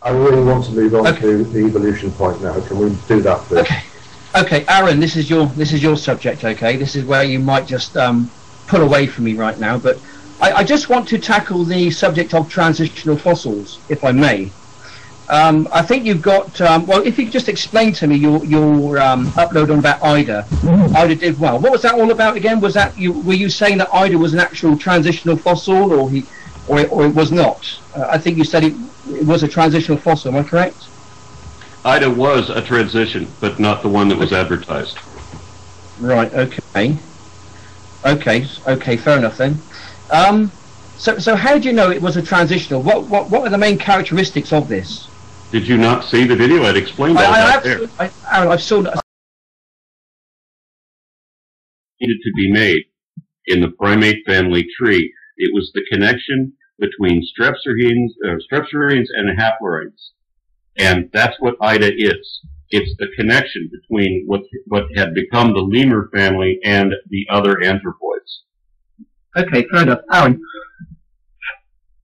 I really want to move on to the evolution point now. Can we do that first? Okay, Aaron, this is your subject. Okay, this is where you might just pull away from me right now, but I just want to tackle the subject of transitional fossils, if I may. I think you've got well, if you could just explain to me your upload on about Ida. Ida did well. What was that all about again? Was that were you saying that Ida was an actual transitional fossil, or it was not? I think you said it was a transitional fossil. Am I correct? Ida was a transition, but not the one that was advertised. Right. Okay. Fair enough then. So how do you know it was a transitional? What are the main characteristics of this? Did you not see the video? I'd explained all that there. I've saw that. Needed to be made in the primate family tree. It was the connection between strepsirrhines and haplorhines. And that's what Ida is. It's the connection between what had become the lemur family and the other anthropoids. Okay, fair enough. Aaron,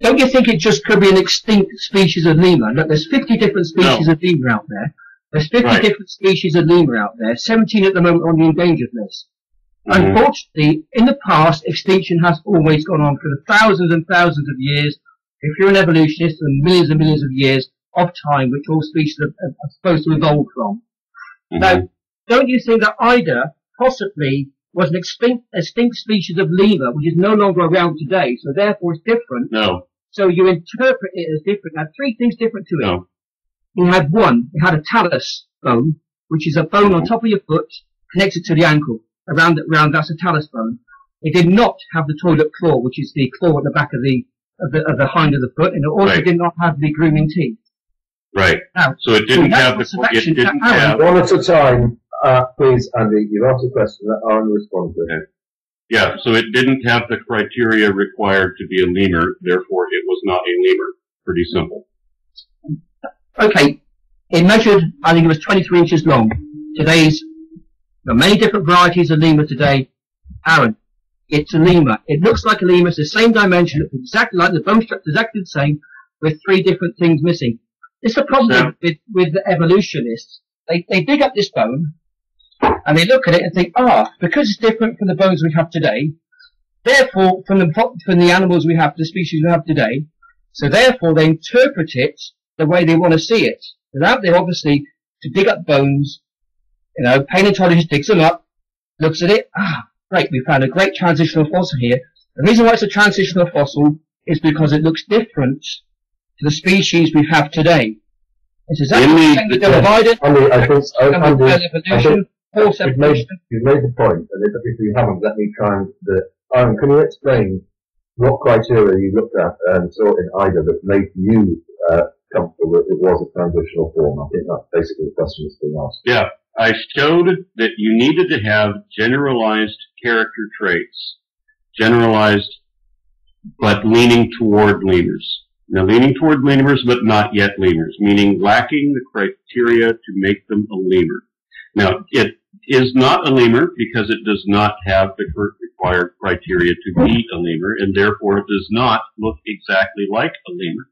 don't you think it just could be an extinct species of lemur? Look, there's 50 different species of lemur out there. There's 50 different species of lemur out there, 17 at the moment on the endangered list. Unfortunately, in the past, extinction has always gone on for thousands and thousands of years. If you're an evolutionist, and millions of years of time, which all species are supposed to evolve from. Now, don't you think that Ida possibly was an extinct species of lemur, which is no longer around today, so therefore it's different? No. So you interpret it as different. Now, three things different to it. No. You had one, it had a talus bone, which is a bone on top of your foot, connected to the ankle. Around that's a talus bone. It did not have the toilet claw, which is the claw at the back of the hind of the foot, and it also did not have the grooming teeth. Right. Now, so it didn't have one at a time, please, Andy. You've asked a question that Aaron respond to. Okay. Yeah. So it didn't have the criteria required to be a lemur. Therefore, it was not a lemur. Pretty simple. Okay. It measured. I think it was 23 inches long. There are many different varieties of lemur today. Aaron, it's a lemur. It looks like a lemur. It's the same dimension. It's exactly like the bone structure, exactly the same, with three different things missing. It's the problem with the evolutionists. They dig up this bone, and they look at it and think, because it's different from the bones we have today, therefore, from the animals we have, the species we have today, so therefore they interpret it the way they want to see it. Without they obviously to dig up bones. Paleontologist digs them up, looks at it, great, we found a great transitional fossil here. The reason why it's a transitional fossil is because it looks different to the species we have today. It's exactly the same with divided, you've made the point, and if you haven't, let me try and Aaron, can you explain what criteria you looked at and saw in Ida that made you comfortable that it was a transitional form? I think that's basically the question that's being asked. Yeah. I showed that you needed to have generalized character traits, generalized but leaning toward lemurs. Now, leaning toward lemurs but not yet lemurs, meaning lacking the criteria to make them a lemur. Now, it is not a lemur because it does not have the required criteria to be a lemur, and therefore it does not look exactly like a lemur,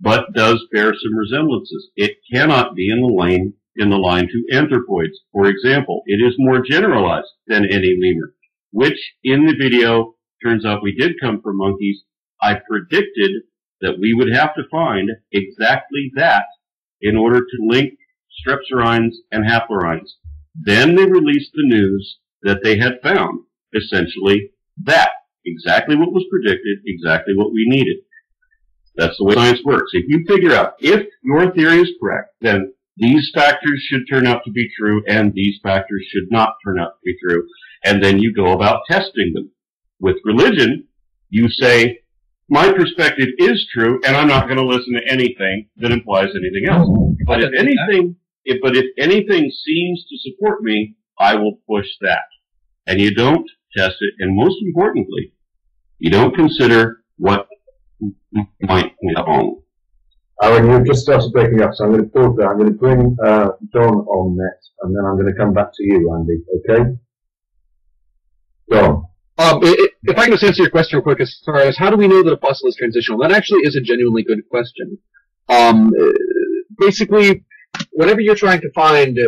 but does bear some resemblances. It cannot be in the line to anthropoids. For example, it is more generalized than any lemur, which in the video turns out we did come from monkeys. I predicted that we would have to find exactly that in order to link strepsirrhines and haplorhines. Then they released the news that they had found essentially that, exactly what was predicted, exactly what we needed. That's the way science works. If you figure out if your theory is correct, then these factors should turn out to be true, and these factors should not turn out to be true. And then you go about testing them. With religion, you say, my perspective is true, and I'm not going to listen to anything that implies anything else. But if anything seems to support me, I will push that. And you don't test it, and most importantly, you don't consider what might be wrong. Aaron, you've just started breaking up, so I'm going to pause there. I'm going to bring Don on next, and then I'm going to come back to you, Andy. Okay? Don. If I can just answer your question real quick, as far as how do we know that a fossil is transitional, that actually is a genuinely good question. Basically, whenever you're trying to find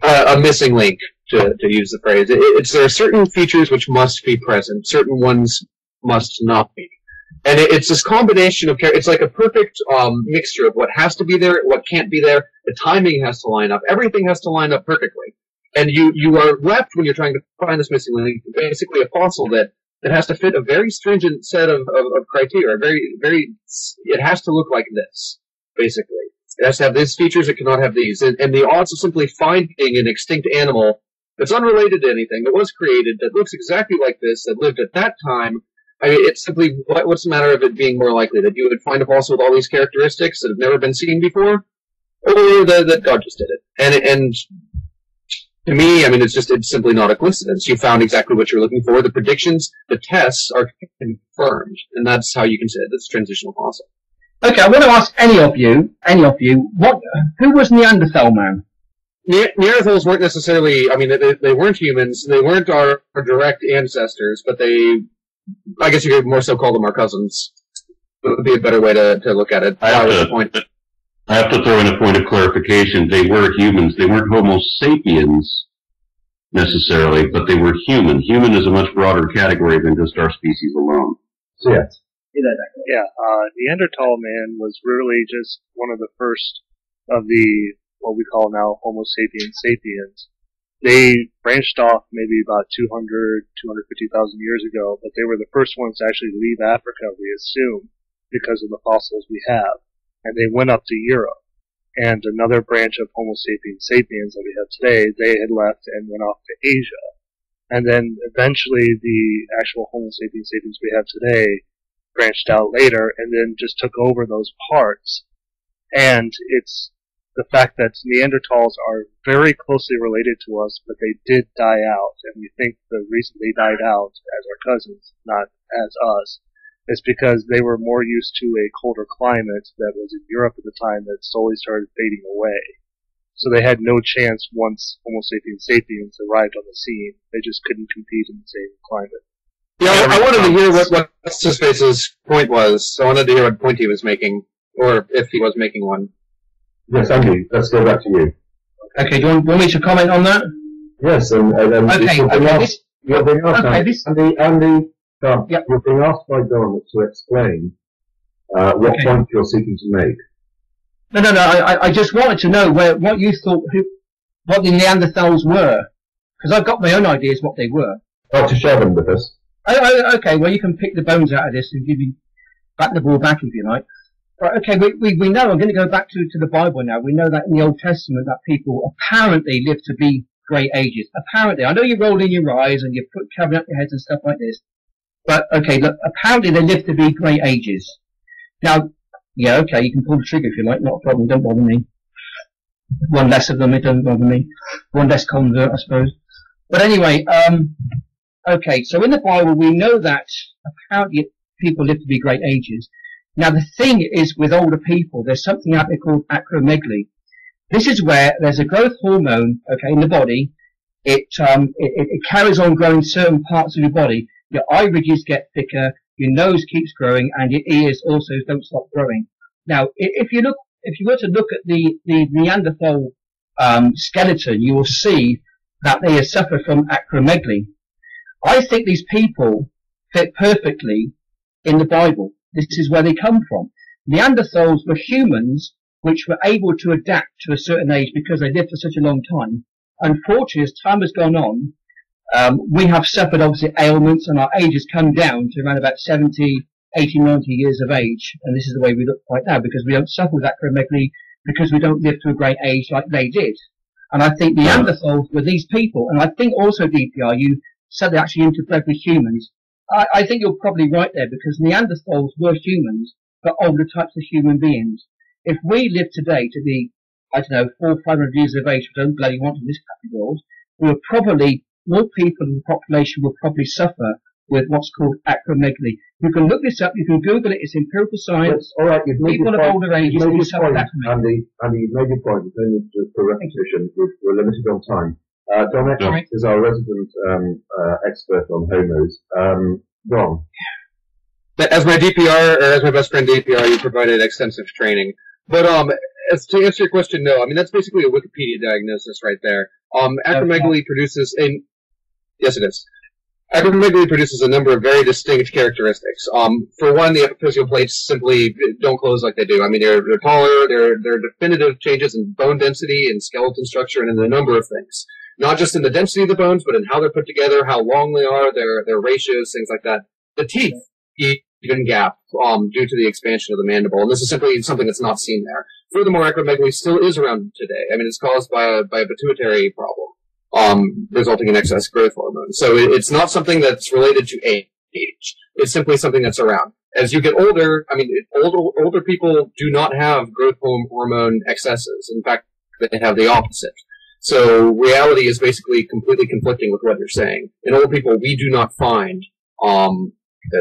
a missing link, to use the phrase, there are certain features which must be present, certain ones must not be. And it's this combination of, it's like a perfect mixture of what has to be there, what can't be there, the timing has to line up, everything has to line up perfectly. And you are left, when you're trying to find this missing link, basically a fossil that has to fit a very stringent set of criteria, it has to look like this, basically. It has to have these features, it cannot have these. And the odds of simply finding an extinct animal that's unrelated to anything, that was created, that looks exactly like this, that lived at that time, I mean, it's simply, what's the matter of it being more likely? That you would find a fossil with all these characteristics that have never been seen before? Or that God just did it? And to me, I mean, it's simply not a coincidence. You found exactly what you're looking for. The predictions, the tests are confirmed. And that's how you can say that's transitional fossil. Okay, I want to ask any of you, who was Neanderthal man? Neanderthals weren't necessarily, I mean, they weren't humans, they weren't our direct ancestors, but I guess you could more so call them our cousins. It would be a better way to look at it. I have to throw in a point of clarification. They were humans. They weren't Homo sapiens necessarily, but they were human. Human is a much broader category than just our species alone. So, yes. Yeah, Neanderthal man was really just one of the first of the, what we call now Homo sapiens. They branched off maybe about 250,000 years ago, but they were the first ones to actually leave Africa, we assume, because of the fossils we have. And they went up to Europe. And another branch of Homo sapiens that we have today, they had left and went off to Asia. And then eventually the actual Homo sapiens we have today branched out later and then just took over those parts. And it's the fact that Neanderthals are very closely related to us, but they did die out. And we think the reason they died out as our cousins, not as us, is because they were more used to a colder climate that was in Europe at the time that slowly started fading away. So they had no chance once Homo sapiens arrived on the scene. They just couldn't compete in the same climate. Yeah, I wanted to hear what Space's point was. I wanted to hear what point he was making, or if he was making one. Yes, Andy, let's go back to you. Okay, do you want me to comment on that? Yes, and Okay, you're being asked, Andy, Yep. you're being asked by Don to explain what point you're seeking to make. No, I just wanted to know what you thought, what the Neanderthals were. Because I've got my own ideas what they were. Oh, to share them with us. Okay, well you can pick the bones out of this and give me the ball back if you like. Right, okay, we know, I'm going to go back to the Bible now. We know that in the Old Testament that people apparently lived to be great ages. Apparently. I know you rolled in your eyes and you put covering up your heads and stuff like this. But, okay, look, apparently they lived to be great ages. Now, yeah, okay, you can pull the trigger if you like, not a problem, don't bother me. One less of them, it doesn't bother me. One less convert, I suppose. But anyway, okay, so in the Bible we know that apparently people live to be great ages. Now the thing is with older people, there's something out there called acromegaly. This is where there's a growth hormone, okay, in the body. It carries on growing certain parts of your body. Your eye ridges get thicker, your nose keeps growing, and your ears also don't stop growing. Now, if you were to look at the Neanderthal skeleton, you will see that they have suffered from acromegaly. I think these people fit perfectly in the Bible. This is where they come from. Neanderthals were humans which were able to adapt to a certain age because they lived for such a long time. Unfortunately, as time has gone on, we have suffered obviously ailments and our age has come down to around about 70, 80, 90 years of age. And this is the way we look right now because we don't suffer with acromegaly because we don't live to a great age like they did. And I think Neanderthals were these people. And I think also, DPR, you said they actually interbred with humans. I think you're probably right there because Neanderthals were humans, but older types of human beings. If we live today to be, I don't know, 400 or 500 years of age, we don't bloody want in this country world, we will probably, more people in the population will probably suffer with what's called acromegaly. You can look this up, you can Google it, it's empirical science. All right, you've made people your of point. older ages You've made will your suffer point, acromegaly. Andy, you've made your point. It's only for repetition. We're limited on time. Don Sorry. is our resident expert on homos. Don. as my DPR, or as my best friend DPR, you provided extensive training. But as to answer your question, no. I mean, that's basically a Wikipedia diagnosis right there. Acromegaly produces a... Yes, it is. Acromegaly produces a number of very distinct characteristics. For one, the epiphyseal plates simply don't close like they do. I mean, they're taller, they're definitive changes in bone density and skeleton structure and in a number of things. Not just in the density of the bones, but in how they're put together, how long they are, their ratios, things like that. The teeth even gap due to the expansion of the mandible, and this is simply something that's not seen there. Furthermore, acromegaly still is around today. I mean, it's caused by a pituitary problem, resulting in excess growth hormone. So it's not something that's related to age. It's simply something that's around. As you get older, I mean, older people do not have growth hormone excesses. In fact, they have the opposite. So reality is basically completely conflicting with what you're saying. In old people, we do not find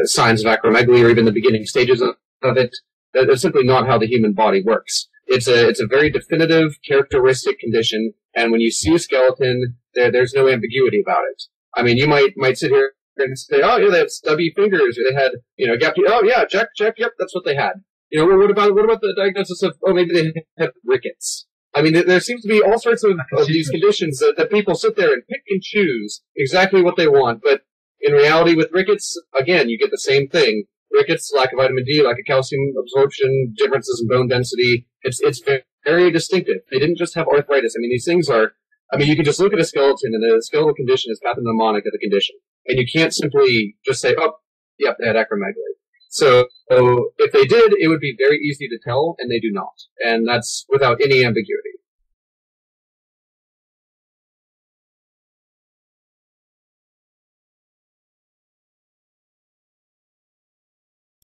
signs of acromegaly or even the beginning stages of it. That's simply not how the human body works. It's a very definitive, characteristic condition, and when you see a skeleton, there's no ambiguity about it. I mean, you might sit here and say, oh yeah, they have stubby fingers, or they had, gappy, oh yeah, check, yep, that's what they had. Well, what about the diagnosis of, oh, maybe they have rickets? I mean, there seems to be all sorts of these conditions that people sit there and pick and choose exactly what they want, but in reality, with rickets, again, you get the same thing. Rickets, lack of vitamin D, lack of calcium absorption, differences in bone density. It's very distinctive. They didn't just have arthritis. I mean, these things are, you can just look at a skeleton, and the skeletal condition is pathognomonic of the condition. And you can't simply just say, oh, yep, they had acromegaly. So if they did, it would be very easy to tell, and they do not. And that's without any ambiguity.